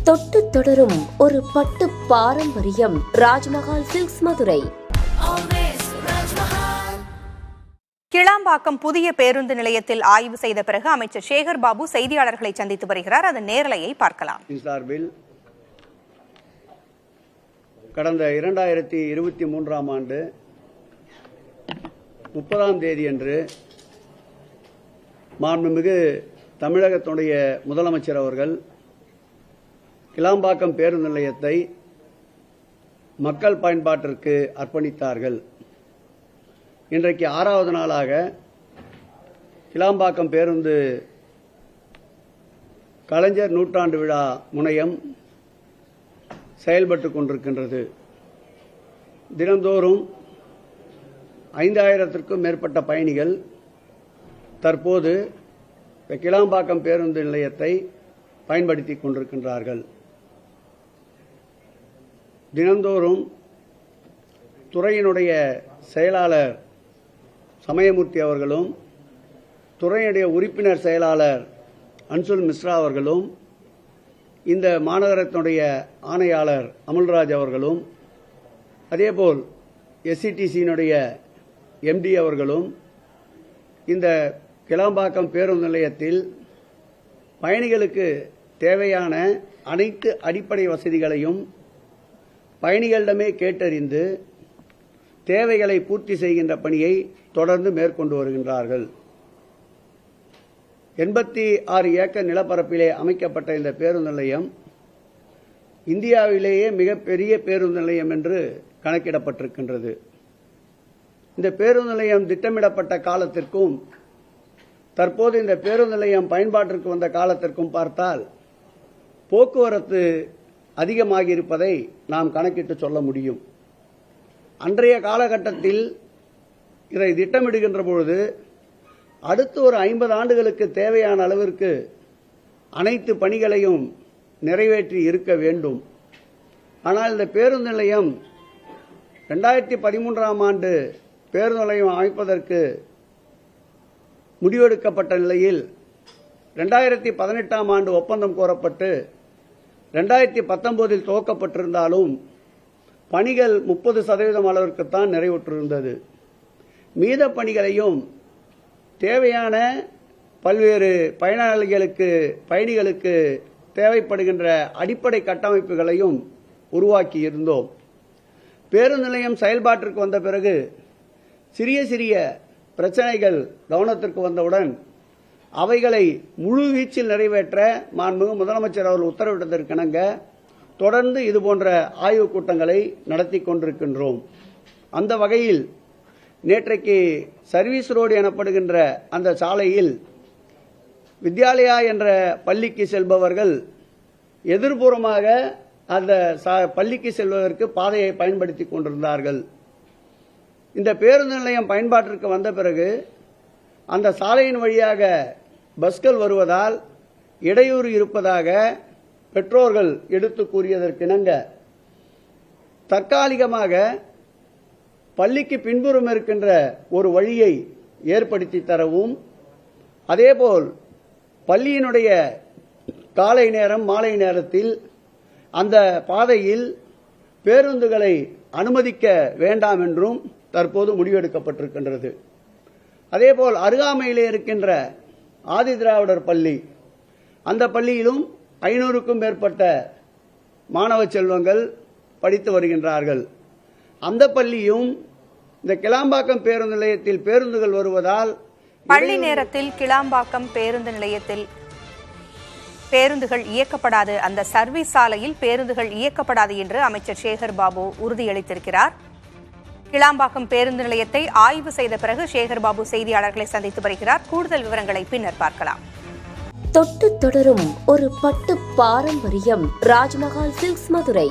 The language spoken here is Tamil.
தொட்டு தொடரும் ஒரு பட்டு பாரம்பரியம். ராஜ்மஹால் சில்க்ஸ், மதுரை. கிளாம்பாக்கம் புதிய பேருந்து நிலையத்தில் ஆய்வு செய்த பிறகு அமைச்சர் சேகர் பாபு செய்தியாளர்களை சந்தித்து வருகிறார். அதன் நேரலையை பார்க்கலாம். சார்பில் கடந்த 2023ஆம் ஆண்டு 30ஆம் தேதியன்று மாண்புமிகு தமிழகத்துடைய முதலமைச்சர் அவர்கள் கிளாம்பாக்கம் பேருந்து நிலையத்தை மக்கள் பயன்பாட்டிற்கு அர்ப்பணித்தார்கள். இன்றைக்கு 6வது நாளாக கிளாம்பாக்கம் பேருந்து கலைஞர் நூற்றாண்டு விழா முனையம் செயல்பட்டு கொண்டிருக்கின்றது. தினந்தோறும் 5000த்திற்கும் மேற்பட்ட பயணிகள் தற்போது கிளாம்பாக்கம் பேருந்து நிலையத்தை பயன்படுத்திக் கொண்டிருக்கின்றார்கள். தினந்தோறும் துறையினுடைய செயலாளர் சமயமூர்த்தி அவர்களும் துறையினுடைய உறுப்பினர் செயலாளர் அன்சுல் மிஸ்ரா அவர்களும் இந்த மாநகரத்தினுடைய ஆணையாளர் அமுல்ராஜ் அவர்களும் அதேபோல் எஸ்சிடிசியினுடைய எம்டி அவர்களும் இந்த கிளாம்பாக்கம் பேருந்து நிலையத்தில் பயணிகளுக்கு தேவையான அனைத்து அடிப்படை வசதிகளையும் பயணிகளிடமே கேட்டறிந்து தேவைகளை பூர்த்தி செய்கின்ற பணியை தொடர்ந்து மேற்கொண்டு வருகின்றார்கள். 86 ஏக்கர் நிலப்பரப்பிலே அமைக்கப்பட்ட இந்த பேருந்து நிலையம் இந்தியாவிலேயே மிகப்பெரிய பேருந்து நிலையம் என்று கணக்கிடப்பட்டிருக்கின்றது. இந்த பேருந்து நிலையம் திட்டமிடப்பட்ட காலத்திற்கும் தற்போது இந்த பேருந்து நிலையம் பயன்பாட்டிற்கு வந்த காலத்திற்கும் பார்த்தால் போக்குவரத்து அதிகமாகி இருப்பதை நாம் கணக்கிட்டு சொல்ல முடியும். அன்றைய காலகட்டத்தில் இதை திட்டமிடுகின்ற பொழுது அடுத்து ஒரு 50 ஆண்டுகளுக்கு தேவையான அளவிற்கு அனைத்து பணிகளையும் நிறைவேற்றி இருக்க வேண்டும். ஆனால் இந்த பேருந்து நிலையம் 2013ஆம் ஆண்டு பேருந்து நிலையம் அமைப்பதற்கு முடிவெடுக்கப்பட்ட நிலையில் 2018ஆம் ஆண்டு ஒப்பந்தம் கோரப்பட்டு 2019இல் துவக்கப்பட்டிருந்தாலும் பணிகள் 30% அளவிற்குத்தான் நிறைவுற்றிருந்தது. மீத பணிகளையும் தேவையான பல்வேறு பயணிகளுக்கு தேவைப்படுகின்ற அடிப்படை கட்டமைப்புகளையும் உருவாக்கி இருந்தோம். பேருந்து நிலையம் செயல்பாட்டிற்கு வந்த பிறகு சிறிய சிறிய பிரச்சனைகள் கவனத்திற்கு வந்தவுடன் அவைகளை முழு வீச்சில் நிறைவேற்ற மாண்புமிகு முதலமைச்சர் அவர்கள் உத்தரவிட்டதற்கிணங்க தொடர்ந்து இதுபோன்ற ஆய்வுக் கூட்டங்களை நடத்தி கொண்டிருக்கின்றோம். அந்த வகையில் நேற்றைக்கு சர்வீஸ் ரோடு எனப்படுகின்ற அந்த சாலையில் வித்யாலயா என்ற பள்ளிக்கு செல்பவர்கள் எதிர்ப்புறமாக அந்த பள்ளிக்கு செல்வதற்கு பாதையை பயன்படுத்திக் கொண்டிருந்தார்கள். இந்த பேருந்து நிலையம் பயன்பாட்டிற்கு வந்த பிறகு அந்த சாலையின் வழியாக பஸ்கள் வருவதால் இடையூறு இருப்பதாக பெற்றோர்கள் எடுத்து கூறியதற்கிணங்க தற்காலிகமாக பள்ளிக்கு பின்புறம் இருக்கின்ற ஒரு வழியை ஏற்படுத்தி தரவும் அதேபோல் பள்ளியினுடைய காலை நேரம் மாலை நேரத்தில் அந்த பாதையில் பேருந்துகளை அனுமதிக்க வேண்டாம் என்றும் தற்போது முடிவெடுக்கப்பட்டிருக்கின்றது. அதேபோல் அருகாமையிலே இருக்கின்ற ஆதிதிராவிடர் பள்ளி, அந்த பள்ளியிலும் 500க்கும் மேற்பட்ட மாணவ செல்வங்கள் படித்து வருகின்றார்கள். அந்த பள்ளியும் இந்த கிளாம்பாக்கம் பேருந்து நிலையத்தில் பேருந்துகள் வருவதால் பள்ளி நேரத்தில் கிளாம்பாக்கம் பேருந்து நிலையத்தில் பேருந்துகள் இயக்கப்படாது, அந்த சர்வீஸ் சாலையில் பேருந்துகள் இயக்கப்படாது என்று அமைச்சர் சேகர் பாபு உறுதியளித்திருக்கிறார். கிளாம்பாக்கம் பேருந்து நிலையத்தை ஆய்வு செய்த பிறகு சேகர் பாபு செய்தியாளர்களை சந்தித்து வருகிறார். கூடுதல் விவரங்களை பின்னர் பார்க்கலாம். தொட்டு தொடரும் ஒரு பட்டு பாரம்பரியம். ராஜ்மஹால் சில்க்ஸ், மதுரை.